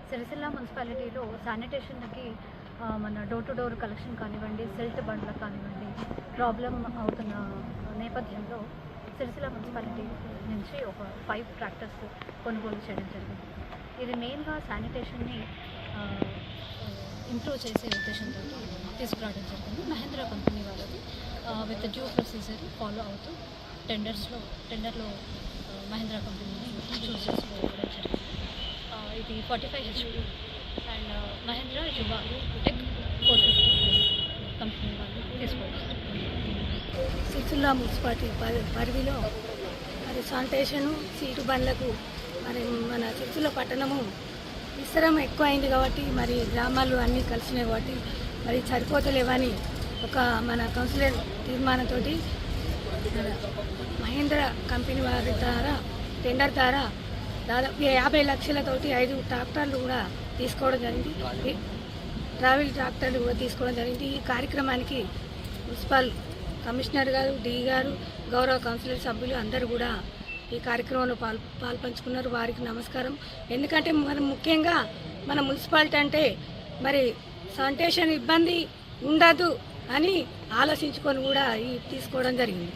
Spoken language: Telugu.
సిరిసిల్ల మున్సిపాలిటీలో శానిటేషన్కి మన డోర్ టు డోర్ కలెక్షన్ కానివ్వండి, సిల్ట్ బండ్లకు కానివ్వండి ప్రాబ్లం అవుతున్న నేపథ్యంలో సిరిసిల్ల మున్సిపాలిటీ నుంచి ఒక 5 ట్రాక్టర్స్ కొనుగోలు చేయడం జరిగింది. ఇది మెయిన్గా శానిటేషన్ని ఇంప్రూవ్ చేసే ఉద్దేశంతో తీసుకురావడం జరిగింది. మహేంద్ర కంపెనీ వాళ్ళది విత్ డ్యూ ప్రొసీజర్ ఫాలో అవుతూ టెండర్లో మహేంద్ర కంపెనీని చూస్ చేసుకోవడం జరిగింది. ఇది 45 HP అండ్ మహేంద్ర యువ టెక్ 450 కంపెనీ వాళ్ళు తీసుకోవచ్చు. సిరిసిల్ల మున్సిపాలిటీ పరిధిలో మరి శానిటేషను సీటు బండ్లకు మరి మన సిరిసిల్ల పట్టణము విస్తరం ఎక్కువ అయింది కాబట్టి మరి గ్రామాలు అన్నీ కలిసినాయి కాబట్టి మరి సరిపోతలేవని ఒక మన కౌన్సిలర్ తీర్మానంతో మహేంద్ర కంపెనీ వారి ద్వారా టెండర్ ద్వారా దాదాపు 50 లక్షలతోటి 5 ట్రాక్టర్లు కూడా తీసుకోవడం జరిగింది. ట్రావెల్ ట్రాక్టర్లు కూడా తీసుకోవడం జరిగింది. ఈ కార్యక్రమానికి మున్సిపల్ కమిషనర్ గారు, డి గారు, గౌరవ కౌన్సిలర్ సభ్యులు అందరూ కూడా ఈ కార్యక్రమంలో పాల్పంచుకున్నారు. వారికి నమస్కారం. ఎందుకంటే మనం ముఖ్యంగా మన మున్సిపాలిటీ అంటే మరి శానిటేషన్ ఇబ్బంది ఉండదు అని ఆలోచించుకొని కూడా తీసుకోవడం జరిగింది.